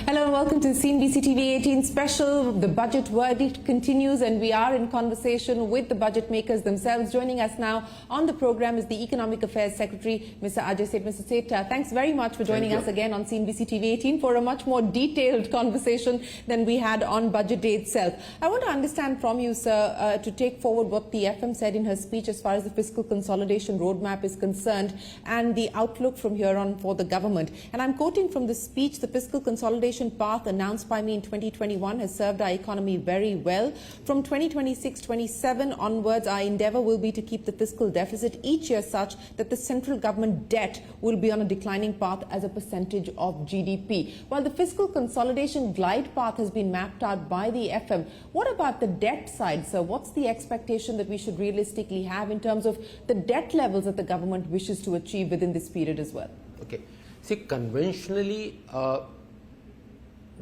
Hello and welcome to CNBC-TV18 special. The budget verdict continues and we are in conversation with the budget makers themselves. Joining us now on the program is the Economic Affairs Secretary, Mr. Ajay Seth. Mr. Seth, thanks very much for joining us again on CNBC-TV18 for a much more detailed conversation than we had on budget day itself. I want to understand from you, sir, to take forward what the FM said in her speech as far as the fiscal consolidation roadmap is concerned and the outlook from here on for the government. And I'm quoting from the speech, the fiscal consolidation path announced by me in 2021 has served our economy very well. From 2026-27 onwards, our endeavour will be to keep the fiscal deficit each year such that the central government debt will be on a declining path as a percentage of GDP. While the fiscal consolidation glide path has been mapped out by the FM, what about the debt side, sir? What's the expectation that we should realistically have in terms of the debt levels that the government wishes to achieve within this period as well? Okay. See, conventionally,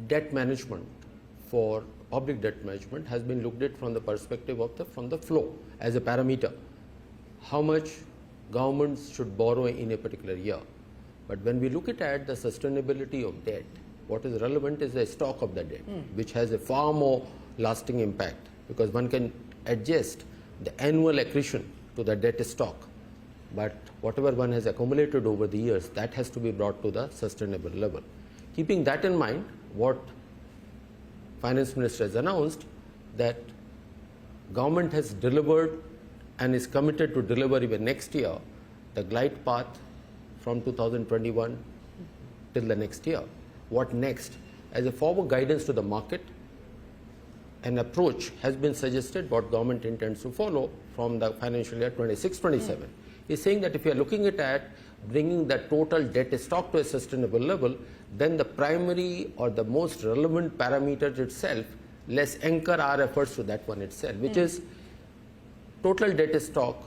debt management for public debt management has been looked at from the perspective of the flow as a parameter. How much governments should borrow in a particular year. But when we look at the sustainability of debt, what is relevant is the stock of the debt, which has a far more lasting impact because one can adjust the annual accretion to the debt stock. But whatever one has accumulated over the years, that has to be brought to the sustainable level. Keeping that in mind, what Finance Minister has announced that government has delivered and is committed to deliver even next year the glide path from 2021 till the next year. What next? As a forward guidance to the market, an approach has been suggested what government intends to follow from the financial year 26-27. Is saying that if you are looking at bringing the total debt stock to a sustainable level, then the primary or the most relevant parameter itself, let's anchor our efforts to that one itself, which is total debt stock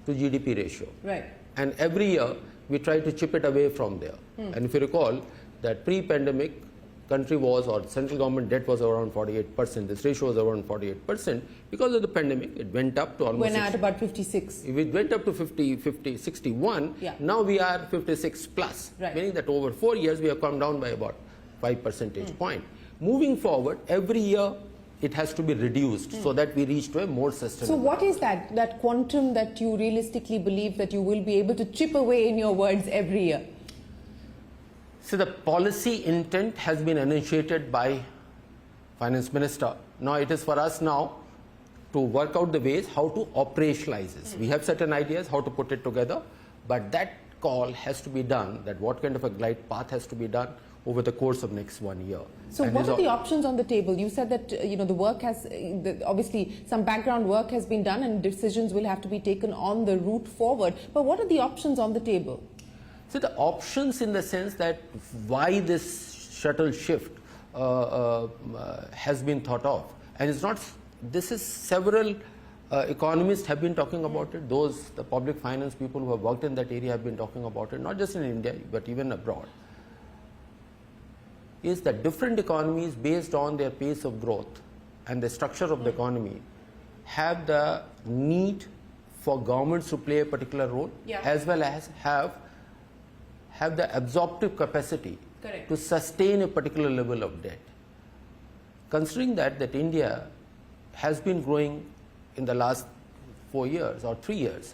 to GDP ratio. Right. And every year we try to chip it away from there. And if you recall that pre-pandemic country was, or central government debt was around 48%. This ratio was around 48%. Because of the pandemic, it went up to almost... When at about 56. It went up to 61. Yeah. Now we are 56 plus. Right. Meaning that over 4 years, we have come down by about 5 percentage point. Moving forward, every year, it has to be reduced so that we reach to a more sustainable. So what is that quantum that you realistically believe that you will be able to chip away, in your words, every year? So the policy intent has been initiated by Finance Minister. Now it is for us now to work out the ways how to operationalize this. We have certain ideas how to put it together, but that call has to be done, that what kind of a glide path has to be done over the course of next 1 year. So what are the options on the table? You said that the work has, obviously some background work has been done and decisions will have to be taken on the route forward. But what are the options on the table? So the options in the sense that why this shuttle shift has been thought of, and it's not, this is several economists have been talking about it, the public finance people who have worked in that area have been talking about it, not just in India but even abroad, is that different economies based on their pace of growth and the structure of the economy have the need for governments to play a particular role, as well as have the absorptive capacity to sustain a particular level of debt. Considering that India has been growing in the last 4 years or 3 years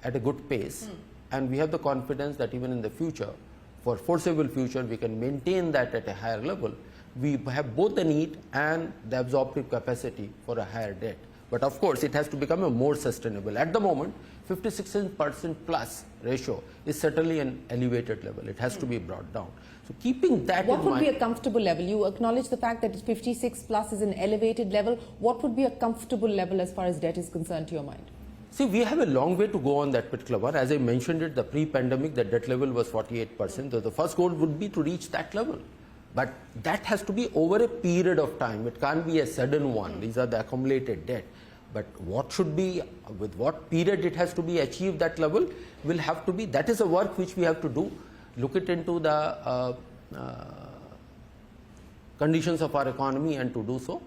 at a good pace, and we have the confidence that even in the future, for foreseeable future, we can maintain that at a higher level. We have both the need and the absorptive capacity for a higher debt. But of course, it has to become a more sustainable. At the moment, 56% plus ratio is certainly an elevated level. It has to be brought down. So keeping that in mind... What would be a comfortable level? You acknowledge the fact that 56 plus is an elevated level. What would be a comfortable level as far as debt is concerned to your mind? See, we have a long way to go on that particular one. As I mentioned it, the pre-pandemic, the debt level was 48%. So the first goal would be to reach that level. But that has to be over a period of time. It can't be a sudden one. These are the accumulated debt. But what should be, with what period it has to be achieved that level will have to be, that is a work which we have to do. Look it into the conditions of our economy and to do so.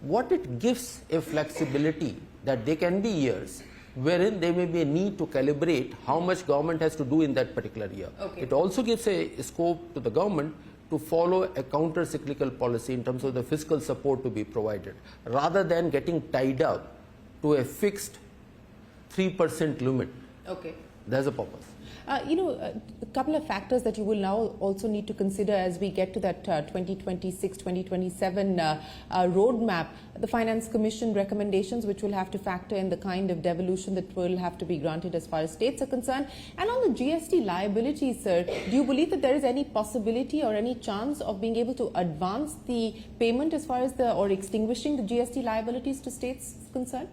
What it gives a flexibility that there can be years wherein there may be a need to calibrate how much government has to do in that particular year. Okay. It also gives a scope to the government to follow a counter-cyclical policy in terms of the fiscal support to be provided, rather than getting tied up to a fixed 3% limit. Okay. There's a purpose. A couple of factors that you will now also need to consider as we get to that 2026-2027 roadmap, the Finance Commission recommendations, which will have to factor in the kind of devolution that will have to be granted as far as states are concerned. And on the GST liabilities, sir, do you believe that there is any possibility or any chance of being able to advance the payment as far as or extinguishing the GST liabilities to states is concerned?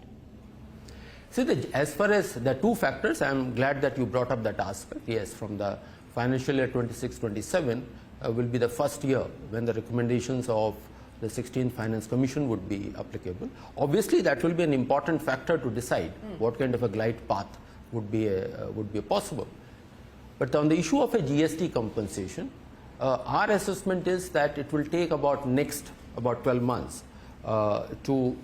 See, as far as the two factors, I am glad that you brought up that aspect. Yes, from the financial year 26-27 will be the first year when the recommendations of the 16th Finance Commission would be applicable. Obviously, that will be an important factor to decide what kind of a glide path would be possible. But on the issue of a GST compensation, our assessment is that it will take about 12 months to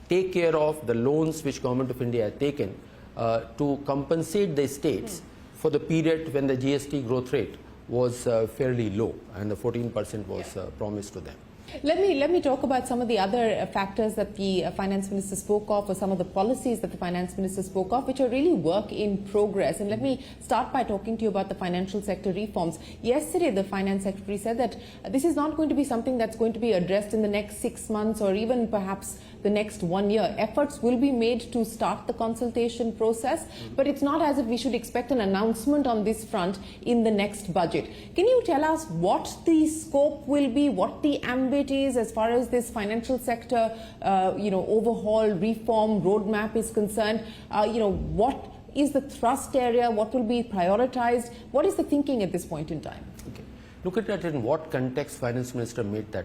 take care of the loans which Government of India has taken to compensate the states for the period when the GST growth rate was fairly low and the 14% was promised to them. Let me talk about some of the other factors that the Finance Minister spoke of, or some of the policies that the Finance Minister spoke of, which are really work in progress. And let me start by talking to you about the financial sector reforms. Yesterday, the Finance Secretary said that this is not going to be something that's going to be addressed in the next 6 months or even perhaps the next 1 year. Efforts will be made to start the consultation process, but it's not as if we should expect an announcement on this front in the next budget. Can you tell us what the scope will be, what the ambit is as far as this financial sector, overhaul, reform, roadmap is concerned? What is the thrust area? What will be prioritized? What is the thinking at this point in time? Okay. Look at that in what context Finance Minister made that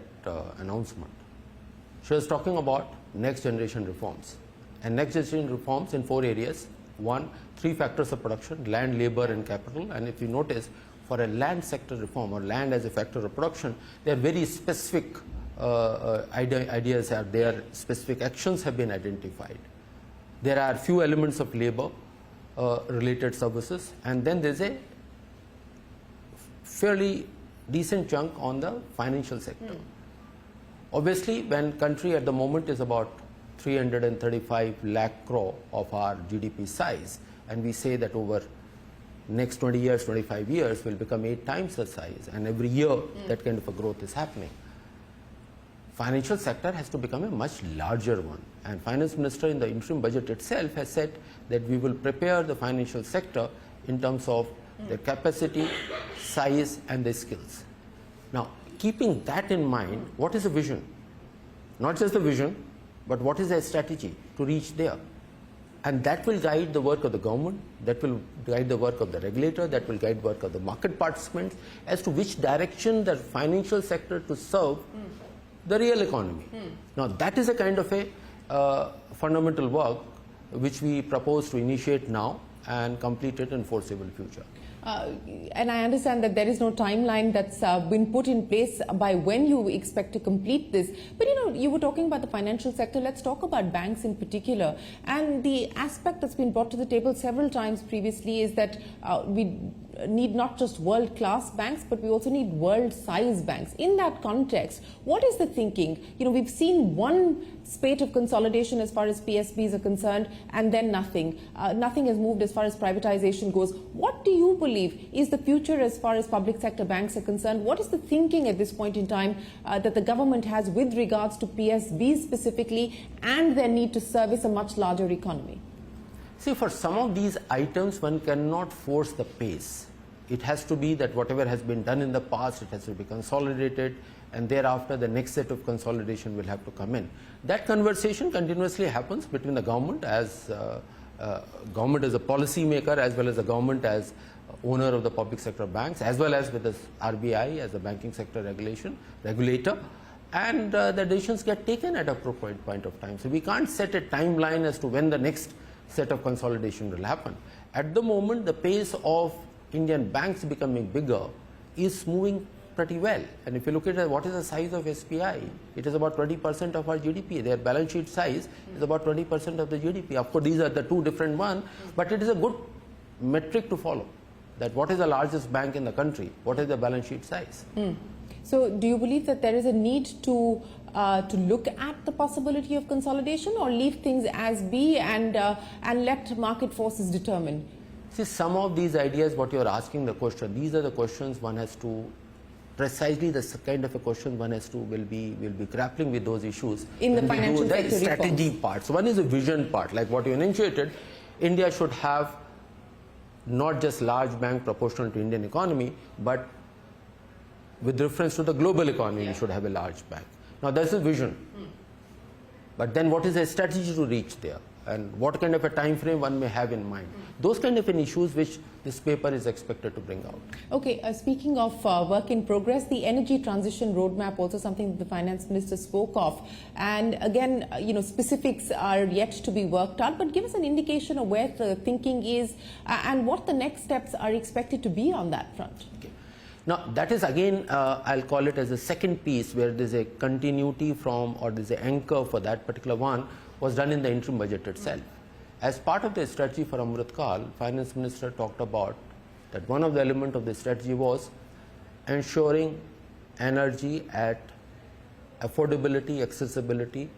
announcement. She was talking about next generation reforms, and next generation reforms in 4 areas. 1, 3 factors of production: land, labor and capital. And if you notice, for a land sector reform or land as a factor of production, there are very specific ideas are there, specific actions have been identified. There are few elements of labor related services, and then there's a fairly decent chunk on the financial sector. Obviously, when country at the moment is about 335 lakh crore of our GDP size, and we say that over next 20 years, 25 years will become 8 times the size, and every year that kind of a growth is happening. Financial sector has to become a much larger one, and Finance Minister in the interim budget itself has said that we will prepare the financial sector in terms of the capacity, size and the skills. Now, keeping that in mind, what is the vision? Not just the vision, but what is a strategy to reach there? And that will guide the work of the government, that will guide the work of the regulator, that will guide work of the market participants as to which direction the financial sector to serve the real economy. Now, that is a kind of a fundamental work which we propose to initiate now and complete it in foreseeable future. And I understand that there is no timeline that's been put in place by when you expect to complete this. But you were talking about the financial sector. Let's talk about banks in particular. And the aspect that's been brought to the table several times previously is that we need not just world-class banks, but we also need world-size banks. In that context, what is the thinking? We've seen one spate of consolidation as far as PSBs are concerned, and then nothing. Nothing has moved as far as privatization goes. What do you believe is the future as far as public sector banks are concerned? What is the thinking at this point in time that the government has with regards to PSBs specifically and their need to service a much larger economy? See, for some of these items, one cannot force the pace. It has to be that whatever has been done in the past, it has to be consolidated, and thereafter the next set of consolidation will have to come in. That conversation continuously happens between the government as government as a policy maker, as well as the government as owner of the public sector banks, as well as with the RBI as the banking sector regulator, and the decisions get taken at appropriate point of time. So we can't set a timeline as to when the next set of consolidation will happen. At the moment, the pace of Indian banks becoming bigger is moving pretty well. And if you look at what is the size of SBI, it is about 20% of our GDP. Their balance sheet size is about 20% of the GDP. Of course, these are the two different ones, but it is a good metric to follow, that what is the largest bank in the country, what is the balance sheet size. So do you believe that there is a need to look at the possibility of consolidation, or leave things as be and let market forces determine? See, some of these ideas, what you are asking the question, these are the questions one has to, precisely the kind of a question one has to, will be grappling with those issues in the financial sector reforms. Strategy part. So one is a vision part, like what you enunciated. India should have not just large bank proportional to Indian economy, but with reference to the global economy, we should have a large bank. Now that's a vision. But then what is the strategy to reach there? And what kind of a time frame one may have in mind? Those kind of issues which this paper is expected to bring out. Okay, speaking of work in progress, the energy transition roadmap, also something that the finance minister spoke of. And again, specifics are yet to be worked out, but give us an indication of where the thinking is and what the next steps are expected to be on that front. Okay. Now, that is again, I'll call it as a second piece where there's a continuity from, or there's an anchor for that particular one, was done in the interim budget itself. As part of the strategy for Amrit Kal, Finance Minister talked about that one of the elements of the strategy was ensuring energy at affordability, accessibility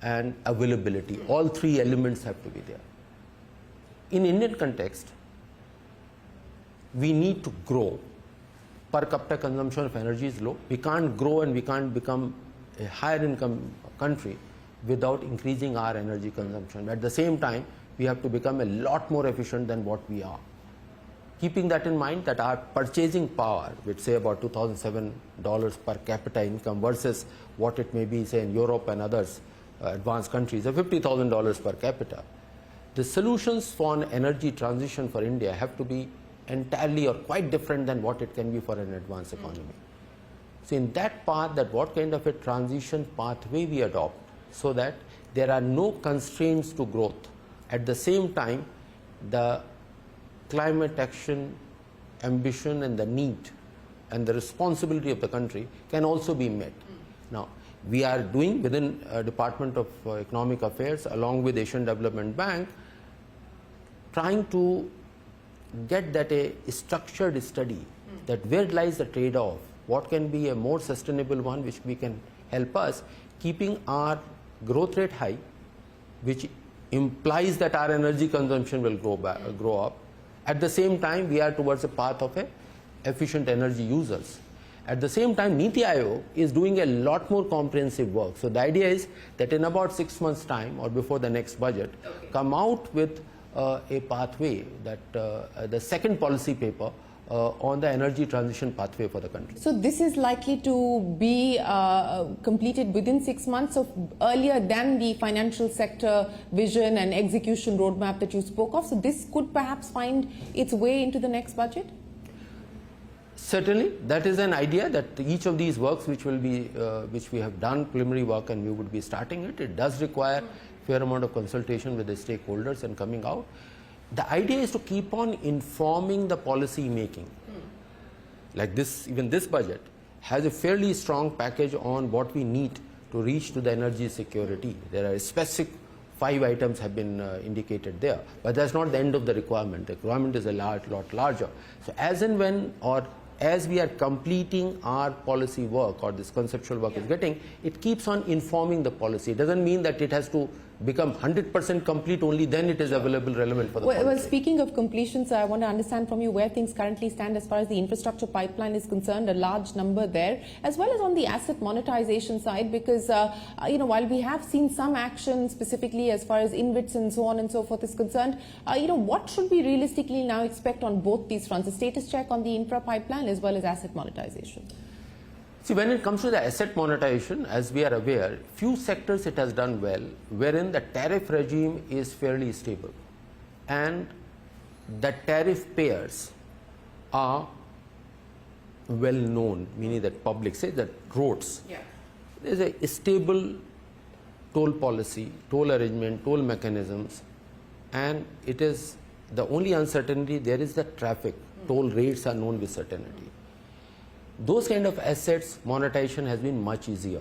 and availability. All three elements have to be there. In Indian context, we need to grow. Per capita consumption of energy is low. We can't grow and we can't become a higher income country without increasing our energy consumption. At the same time, we have to become a lot more efficient than what we are. Keeping that in mind, that our purchasing power, which say about $2,007 per capita income versus what it may be, say, in Europe and others, advanced countries, of $50,000 per capita. The solutions for an energy transition for India have to be entirely or quite different than what it can be for an advanced economy. So in that path, that what kind of a transition pathway we adopt, so that there are no constraints to growth. At the same time, the climate action ambition and the need and the responsibility of the country can also be met. Now, we are doing within Department of Economic Affairs along with Asian Development Bank, trying to get that a structured study that where lies the trade-off, what can be a more sustainable one which we can help us keeping our growth rate high, which implies that our energy consumption will grow up. At the same time, we are towards a path of efficient energy users. At the same time, Niti Aayog is doing a lot more comprehensive work. So the idea is that in about 6 months' time or before the next budget, come out with a pathway, that the second policy paper on the energy transition pathway for the country. So this is likely to be completed within 6 months, of earlier than the financial sector vision and execution roadmap that you spoke of. So this could perhaps find its way into the next budget? Certainly, that is an idea, that each of these works which will be, which we have done preliminary work and we would be starting it, it does require fair amount of consultation with the stakeholders and coming out. The idea is to keep on informing the policy making. Like this, even this budget has a fairly strong package on what we need to reach to the energy security. There are specific 5 items have been indicated there, but that's not the end of the requirement. The requirement is a lot larger. So as and when, or as we are completing our policy work, or this conceptual work is getting, it keeps on informing the policy. It doesn't mean that it has to become 100% complete, only then it is available, relevant for the policy. Well, speaking of completion, sir, I want to understand from you where things currently stand as far as the infrastructure pipeline is concerned, a large number there, as well as on the asset monetization side, because, while we have seen some action specifically as far as InvITs and so on and so forth is concerned, what should we realistically now expect on both these fronts, a status check on the infra pipeline as well as asset monetization? See, when it comes to the asset monetization, as we are aware, few sectors it has done well, wherein the tariff regime is fairly stable and the tariff payers are well known, meaning that public, say that roads, there is a stable toll policy, toll arrangement, toll mechanisms, and it is the only uncertainty there is the traffic. Toll rates are known with certainty. Those kind of assets monetization has been much easier,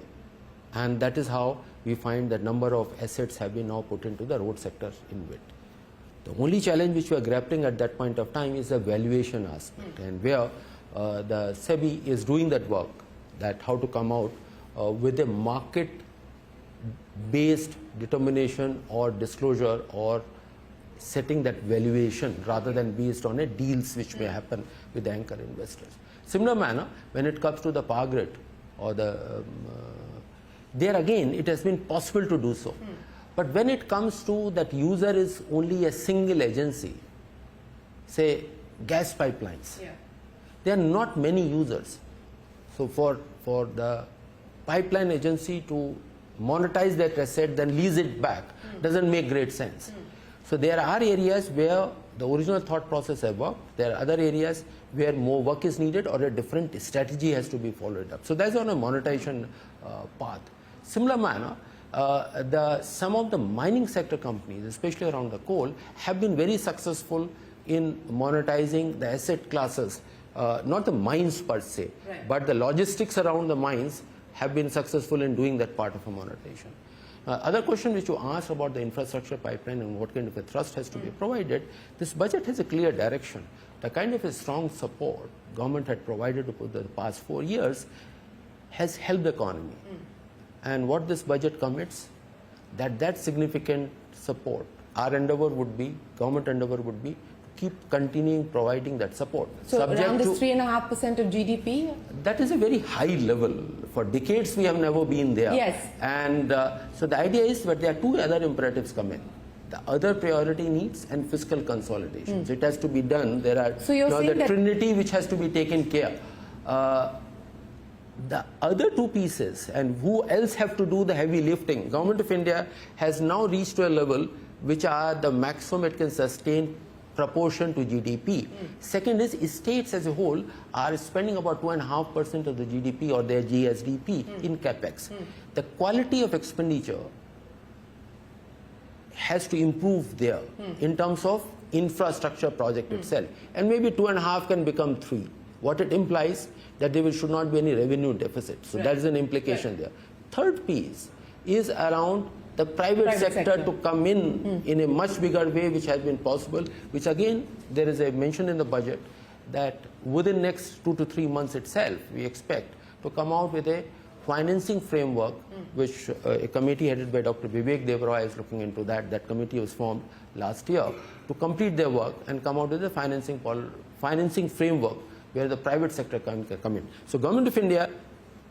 and that is how we find that number of assets have been now put into the road sector in it. The only challenge which we are grappling at that point of time is the valuation aspect, and where the SEBI is doing that work. that how to come out with a market-based determination or disclosure or setting that valuation rather than based on a deals which may happen with the anchor investors. Similar manner, when it comes to the power grid or the there again it has been possible to do so. But when it comes to that user is only a single agency, say gas pipelines, there are not many users. So for the pipeline agency to monetize that asset then lease it back doesn't make great sense. So there are areas where the original thought process has worked. There are other areas where more work is needed or a different strategy has to be followed up. So that's on a monetization path. Similar manner, some of the mining sector companies, especially around the coal, have been very successful in monetizing the asset classes, not the mines per se, but the logistics around the mines have been successful in doing that part of a monetization. Other question which you asked about the infrastructure pipeline and what kind of a thrust has to be provided, this budget has a clear direction. The kind of a strong support government had provided over the past 4 years has helped the economy. And what this budget commits, that significant support, our endeavor would be, government endeavor would be, keep continuing providing that support. So around this 3.5% of GDP? That is a very high level. For decades we have never been there. Yes. And so the idea is that there are two other imperatives come in. The other priority needs and fiscal consolidation. So it has to be done. There are so you're saying the trinity which has to be taken care. The other two pieces and who else have to do the heavy lifting. Government of India has now reached to a level which are the maximum it can sustain proportion to GDP. Second is states as a whole are spending about 2.5% of the GDP or their GSDP in Capex. The quality of expenditure has to improve there in terms of infrastructure project itself. And maybe 2.5 can become 3. What it implies that there should not be any revenue deficit. So that is an implication there. Third piece is around the private sector to come in a much bigger way, which has been possible, which again, there is a mention in the budget that within next 2 to 3 months itself, we expect to come out with a financing framework, which a committee headed by Dr. Vivek Devroy is looking into that. That committee was formed last year to complete their work and come out with a financing framework where the private sector can come in. So Government of India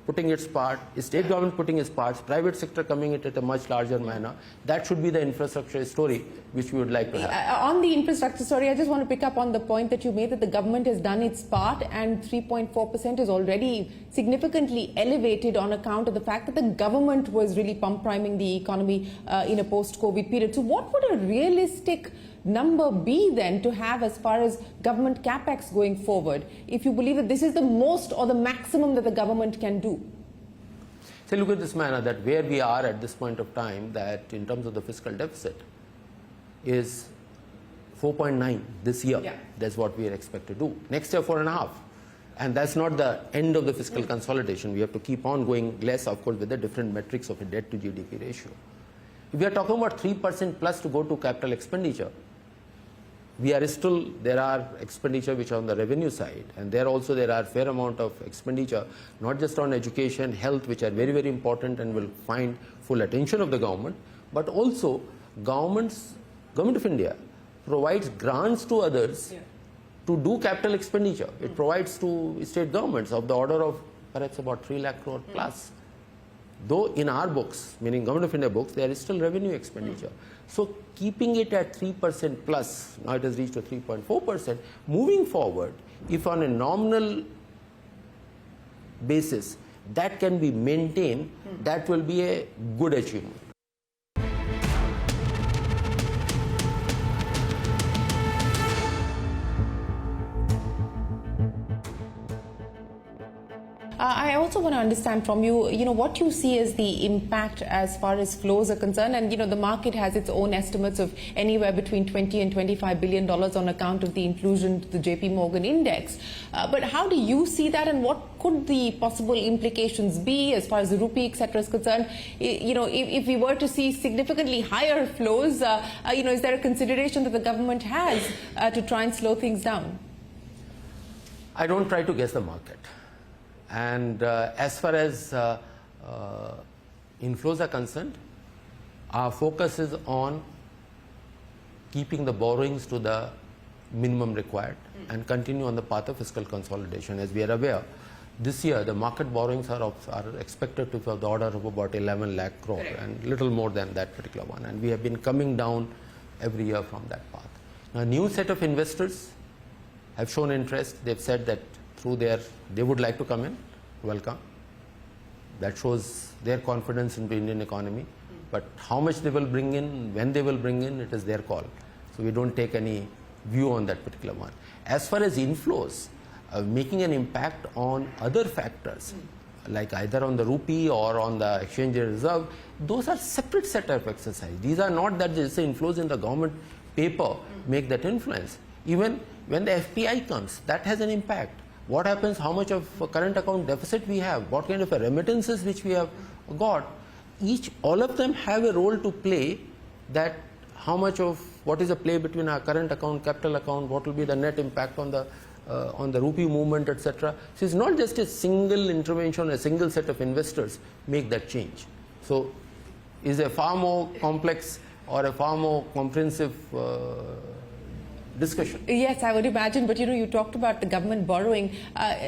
putting its part, state government putting its parts, private sector coming in at a much larger manner. That should be the infrastructure story which we would like to have. On the infrastructure story, I just want to pick up on the point that you made that the government has done its part and 3.4% is already significantly elevated on account of the fact that the government was really pump-priming the economy in a post-COVID period. So what would a realistic number be then to have as far as government capex going forward, if you believe that this is the most or the maximum that the government can do? So look at this manner that where we are at this point of time, that in terms of the fiscal deficit is 4.9 this year. That's what we are expected to do. Next year 4.5. And that's not the end of the fiscal consolidation. We have to keep on going less, of course, with the different metrics of a debt to GDP ratio. If we are talking about 3% plus to go to capital expenditure, we are still, there are expenditure which are on the revenue side, and there also there are fair amount of expenditure, not just on education, health, which are very, very important and will find full attention of the government, but also Government of India provides grants to others to do capital expenditure. It provides to state governments of the order of perhaps about 3 lakh crore plus. Though in our books, meaning Government of India books, there is still revenue expenditure. So keeping it at 3% plus, now it has reached to 3.4%, moving forward, if on a nominal basis that can be maintained, that will be a good achievement. I also want to understand from you, what you see as the impact as far as flows are concerned. And, the market has its own estimates of anywhere between $20 and $25 billion on account of the inclusion to the JP Morgan index. But how do you see that, and what could the possible implications be as far as the rupee, etc. is concerned? If we were to see significantly higher flows, is there a consideration that the government has to try and slow things down? I don't try to guess the market. And as far as inflows are concerned, our focus is on keeping the borrowings to the minimum required and continue on the path of fiscal consolidation. As we are aware, this year the market borrowings are expected to be of the order of about 11 lakh crore and little more than that particular one, and we have been coming down every year from that path. Now, a new set of investors have shown interest. They've said that they would like to come in. Welcome. That shows their confidence in the Indian economy. But how much they will bring in, when they will bring in, it is their call. So we don't take any view on that particular one. As far as inflows, making an impact on other factors, like either on the rupee or on the exchange reserve, those are separate set of exercise. These are not that there's inflows in the government paper make that influence. Even when the FPI comes, that has an impact. What happens, how much of current account deficit we have, what kind of remittances which we have got, all of them have a role to play, that how much of, what is the play between our current account, capital account, what will be the net impact on the rupee movement, etc. So it's not just a single intervention, a single set of investors make that change. So it's a far more complex or a far more comprehensive discussion. Yes, I would imagine, but you talked about the government borrowing.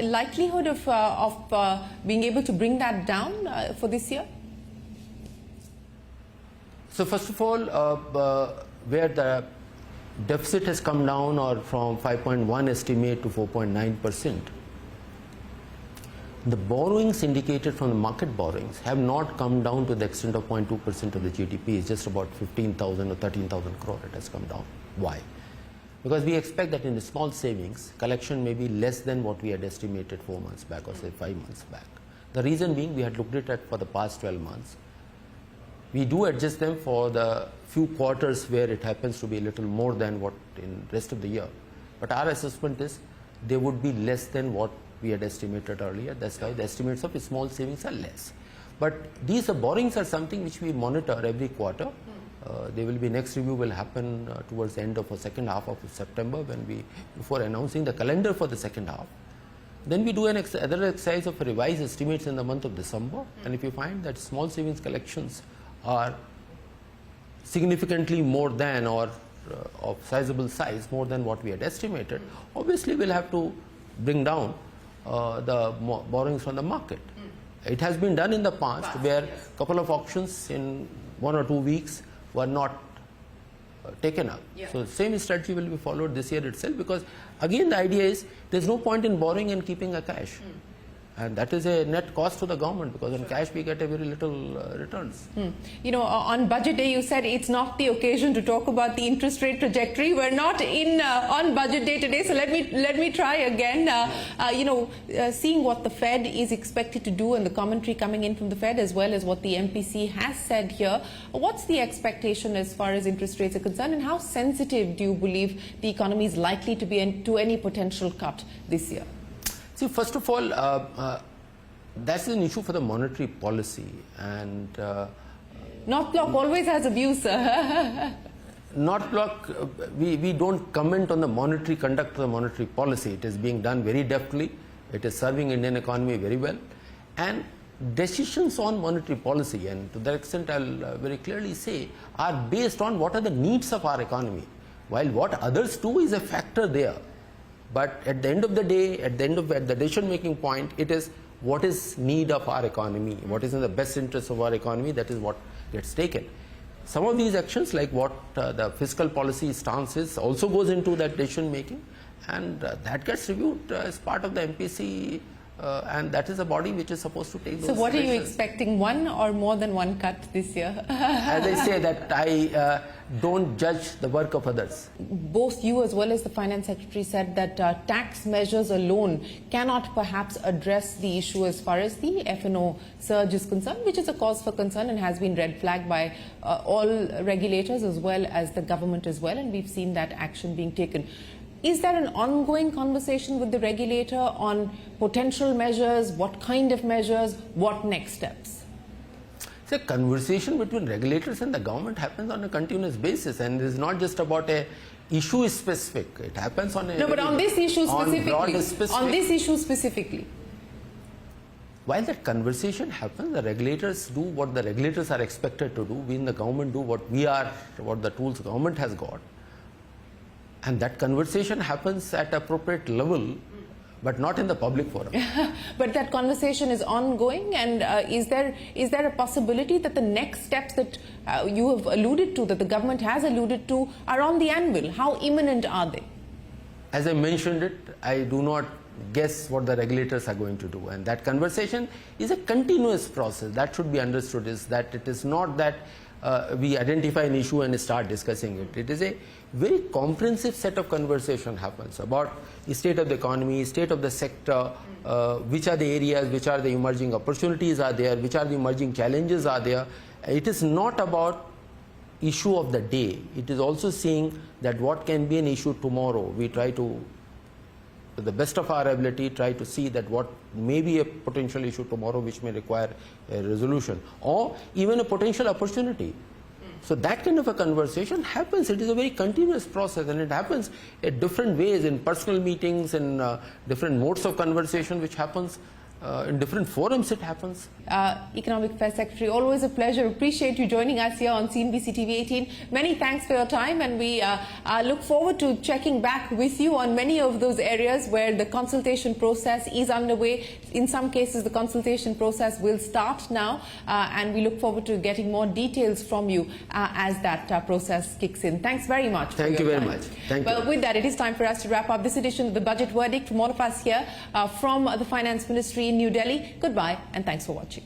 Likelihood of being able to bring that down for this year? So first of all, where the deficit has come down or from 5.1 estimate to 4.9%, the borrowings indicated from the market borrowings have not come down to the extent of 0.2% of the GDP. It's just about 15,000 or 13,000 crore it has come down. Why? Because we expect that in the small savings, collection may be less than what we had estimated 4 months back or say 5 months back. The reason being, we had looked at it for the past 12 months. We do adjust them for the few quarters where it happens to be a little more than what in rest of the year. But our assessment is they would be less than what we had estimated earlier. That's why the estimates of small savings are less. But these borrowings are something which we monitor every quarter. There will be next review will happen towards the end of the second half of September, when before announcing the calendar for the second half. Then we do another exercise of revised estimates in the month of December, and if you find that small savings collections are significantly more than or of sizable size, more than what we had estimated, obviously we'll have to bring down the borrowings from the market. It has been done in the past where a couple of auctions in 1 or 2 weeks were not taken up. So same strategy will be followed this year itself, because again the idea is there's no point in borrowing and keeping a cash. And that is a net cost to the government, because on cash we get a very little returns. On budget day you said it's not the occasion to talk about the interest rate trajectory. We're not in on budget day today, so let me try again. Seeing what the Fed is expected to do and the commentary coming in from the Fed, as well as what the MPC has said here, what's the expectation as far as interest rates are concerned, and how sensitive do you believe the economy is likely to be to any potential cut this year? See, first of all, that's an issue for the monetary policy, and North Block always has a view, sir. North Block, we don't comment on the monetary conduct of the monetary policy. It is being done very deftly. It is serving Indian economy very well, and decisions on monetary policy, and to that extent I'll very clearly say, are based on what are the needs of our economy, while what others do is a factor there. But at the end of the day, at the decision-making point, it is what is need of our economy, what is in the best interest of our economy, that is what gets taken. Some of these actions, like what the fiscal policy stance is, also goes into that decision-making, and that gets reviewed as part of the MPC, and that is a body which is supposed to take those. So what decisions. Are you expecting, one or more than one cut this year? As I say, that I don't judge the work of others. Both you as well as the Finance Secretary said that tax measures alone cannot perhaps address the issue as far as the F&O surge is concerned, which is a cause for concern and has been red flagged by all regulators as well as the government as well, and we've seen that action being taken. Is there an ongoing conversation with the regulator on potential measures, what kind of measures, what next steps? The conversation between regulators and the government happens on a continuous basis, and it is not just about a issue specific. It happens on a no, but on this issue specifically. On while that conversation happens, the regulators do what the regulators are expected to do. We in the government do what the tools government has got. And that conversation happens at appropriate level, but not in the public forum. But that conversation is ongoing, and is there a possibility that the next steps that you have alluded to, that the government has alluded to, are on the anvil? How imminent are they? As I mentioned it, I do not guess what the regulators are going to do, and that conversation is a continuous process. That should be understood, is that it is not that we identify an issue and start discussing it. It is a very comprehensive set of conversation happens about the state of the economy, state of the sector, which are the areas, which are the emerging opportunities are there, which are the emerging challenges are there. It is not about issue of the day. It is also seeing that what can be an issue tomorrow. We try to the best of our ability, try to see that what may be a potential issue tomorrow which may require a resolution, or even a potential opportunity. So that kind of a conversation happens. It is a very continuous process, and it happens in different ways, in personal meetings, in different modes of conversation which happens. In different forums it happens. Economic Affairs Secretary, always a pleasure. Appreciate you joining us here on CNBC-TV18. Many thanks for your time, and we look forward to checking back with you on many of those areas where the consultation process is underway. In some cases, the consultation process will start now, and we look forward to getting more details from you as that process kicks in. Thanks very much. Thank you very much. Thank you. Well, with that, it is time for us to wrap up this edition of the Budget Verdict. From all of us here from the Finance Ministry in New Delhi, goodbye and thanks for watching.